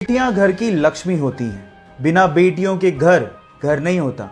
बेटियां घर की लक्ष्मी होती हैं। बिना बेटियों के घर घर नहीं होता।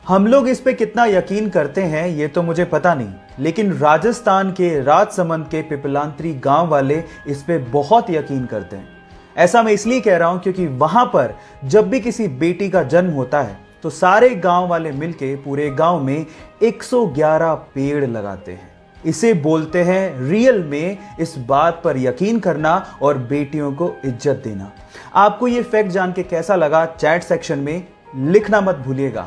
हम लोग इस पे कितना यकीन करते हैं ये तो मुझे पता नहीं, लेकिन राजस्थान के राजसमंद के पिपलांत्री गांव वाले इस पे बहुत यकीन करते हैं। ऐसा मैं इसलिए कह रहा हूं क्योंकि वहां पर जब भी किसी बेटी का जन्म होता है तो सारे गांव वाले मिलके पूरे गांव में 111 पेड़ लगाते हैं। इसे बोलते हैं रियल में इस बात पर यकीन करना और बेटियों को इज्जत देना। आपको ये फैक्ट जान के कैसा लगा चैट सेक्शन में लिखना मत भूलिएगा।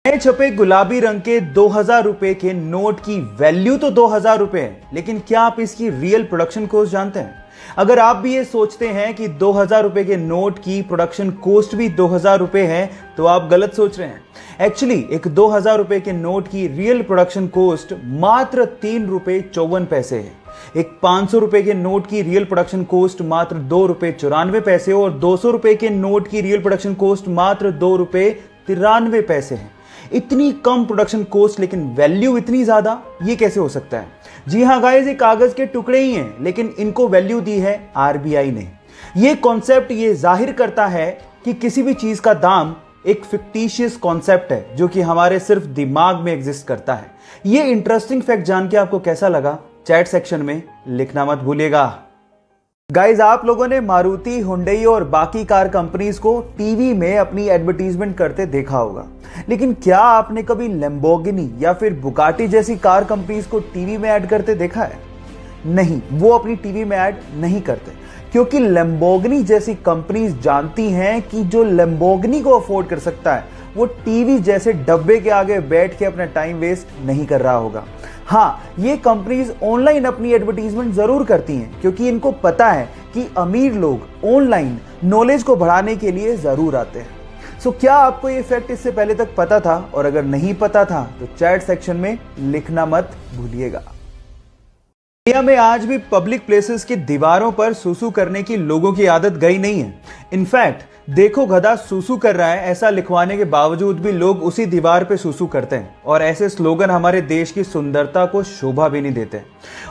नए छपे गुलाबी रंग के 2000 रुपए के नोट की वैल्यू तो 2000 रुपए है, लेकिन क्या आप इसकी रियल प्रोडक्शन कॉस्ट जानते हैं? अगर आप भी ये सोचते हैं कि 2000 रुपए के नोट की प्रोडक्शन कॉस्ट भी 2000 रुपए है तो आप गलत सोच रहे हैं। एक्चुअली एक 2000 रुपए के नोट की रियल प्रोडक्शन कॉस्ट मात्र 3 रुपए 54 पैसे है। एक 500 रुपए के नोट की रियल प्रोडक्शन कॉस्ट मात्र 2 रुपए 94 पैसे और 200 रुपए के नोट की रियल प्रोडक्शन कॉस्ट मात्र 2 रुपए 93 पैसे है। इतनी कम प्रोडक्शन कॉस्ट लेकिन वैल्यू इतनी ज्यादा, ये कैसे हो सकता है? जी हां गाइस, ये कागज के टुकड़े ही हैं, लेकिन इनको वैल्यू दी है आरबीआई ने। ये कॉन्सेप्ट ये जाहिर करता है कि किसी भी चीज का दाम एक फिक्टिशियस कॉन्सेप्ट है जो कि हमारे सिर्फ दिमाग में एग्जिस्ट करता है। ये इंटरेस्टिंग फैक्ट जान के आपको कैसा लगा चैट सेक्शन में लिखना मत भूलिएगा। गाइज, आप लोगों ने मारुति, हुंडई और बाकी कार कंपनीज को टीवी में अपनी एडवर्टीजमेंट करते देखा होगा, लेकिन क्या आपने कभी लैम्बोर्गिनी या फिर बुगाटी जैसी कार कंपनीज को टीवी में ऐड करते देखा है? नहीं, वो अपनी टीवी में ऐड नहीं करते क्योंकि लैम्बोर्गिनी जैसी कंपनीज जानती हैं कि जो लैम्बोर्गिनी को अफोर्ड कर सकता है वो टीवी जैसे डब्बे के आगे बैठ के अपना टाइम वेस्ट नहीं कर रहा होगा। हाँ, ये कंपनीज ऑनलाइन अपनी एडवर्टीजमेंट जरूर करती हैं क्योंकि इनको पता है कि अमीर लोग ऑनलाइन नॉलेज को बढ़ाने के लिए जरूर आते हैं। सो क्या आपको ये फैक्ट इससे पहले तक पता था? और अगर नहीं पता था तो चैट सेक्शन में लिखना मत भूलिएगा। इंडिया में आज भी पब्लिक प्लेसेस की दीवारों पर सूसू करने की लोगों की आदत गई नहीं है। इनफैक्ट देखो गधा सूसू कर रहा है ऐसा लिखवाने के बावजूद भी लोग उसी दीवार पे सूसू करते हैं, और ऐसे स्लोगन हमारे देश की सुंदरता को शोभा भी नहीं देते।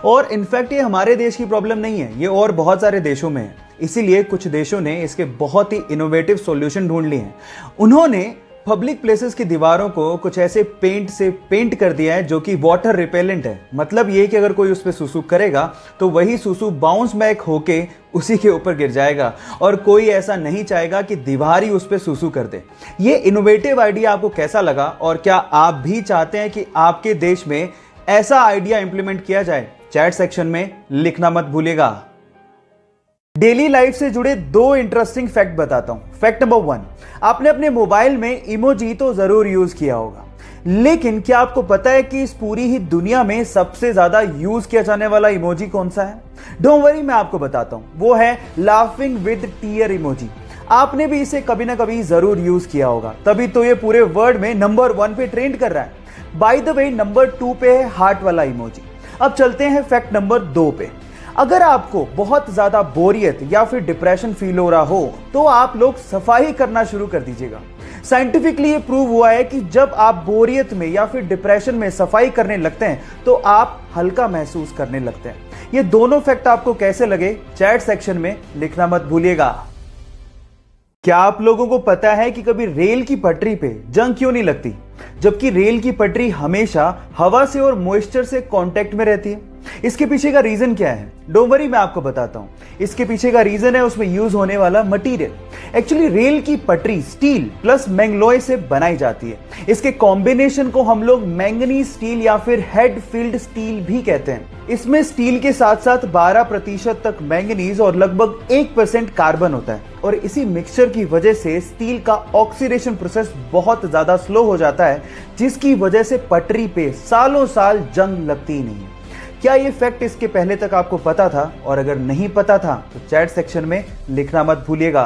और इनफैक्ट ये हमारे देश की प्रॉब्लम नहीं है, ये और बहुत सारे देशों में है। इसीलिए कुछ देशों ने इसके बहुत ही इनोवेटिव सॉल्यूशन ढूंढ लिए हैं। उन्होंने पब्लिक प्लेसेस की दीवारों को कुछ ऐसे पेंट से पेंट कर दिया है जो कि वाटर रिपेलेंट है। मतलब ये कि अगर कोई उस पर सुसु करेगा तो वही सुसु बाउंस बैक होके उसी के ऊपर गिर जाएगा, और कोई ऐसा नहीं चाहेगा कि दीवार ही उस पर सुसु कर दे। ये इनोवेटिव आइडिया आपको कैसा लगा, और क्या आप भी चाहते हैं कि आपके देश में ऐसा आइडिया इंप्लीमेंट किया जाए? चैट सेक्शन में लिखना मत भूलिएगा। डेली लाइफ से जुड़े 2 इंटरेस्टिंग फैक्ट बताता हूं। फैक्ट नंबर 1, आपने अपने मोबाइल में इमोजी तो जरूर यूज किया होगा, लेकिन क्या आपको पता है कि इस पूरी ही दुनिया में सबसे ज्यादा यूज किया जाने वाला इमोजी कौन सा है? डोंट वरी, मैं आपको बताता हूं। वो है लाफिंग विद टीयर इमोजी। आपने भी इसे कभी ना कभी जरूर यूज किया होगा, तभी तो ये पूरे वर्ल्ड में नंबर 1 पे ट्रेंड कर रहा है। बाय द वे, नंबर 2 पे है हार्ट वाला इमोजी। अब चलते हैं फैक्ट नंबर 2 पे। अगर आपको बहुत ज्यादा बोरियत या फिर डिप्रेशन फील हो रहा हो तो आप लोग सफाई करना शुरू कर दीजिएगा। साइंटिफिकली ये प्रूव हुआ है कि जब आप बोरियत में या फिर डिप्रेशन में सफाई करने लगते हैं तो आप हल्का महसूस करने लगते हैं। ये दोनों फैक्ट आपको कैसे लगे चैट सेक्शन में लिखना मत भूलिएगा। क्या आप लोगों को पता है कि कभी रेल की पटरी पे जंग क्यों नहीं लगती, जबकि रेल की पटरी हमेशा हवा से और मॉइस्चर से कांटेक्ट में रहती है? इसके पीछे का रीजन क्या है? डोंट वरी, मैं आपको बताता हूं। इसके पीछे का रीजन है उसमें यूज होने वाला मटेरियल। एक्चुअली रेल की पटरी स्टील प्लस मैंगलोय से बनाई जाती है। इसके कॉम्बिनेशन को हम लोग मैंगनीज स्टील या फिर हेड फील्ड स्टील भी कहते हैं। इसमें स्टील के साथ साथ 12% तक मैंगनीज और लगभग 1% कार्बन होता है, और इसी मिक्सचर की वजह से स्टील का ऑक्सीडेशन प्रोसेस बहुत ज्यादा स्लो हो जाता है, जिसकी वजह से पटरी पे सालों साल जंग लगती ही नहीं है। क्या ये फैक्ट इसके पहले तक आपको पता था? और अगर नहीं पता था तो चैट सेक्शन में लिखना मत भूलिएगा।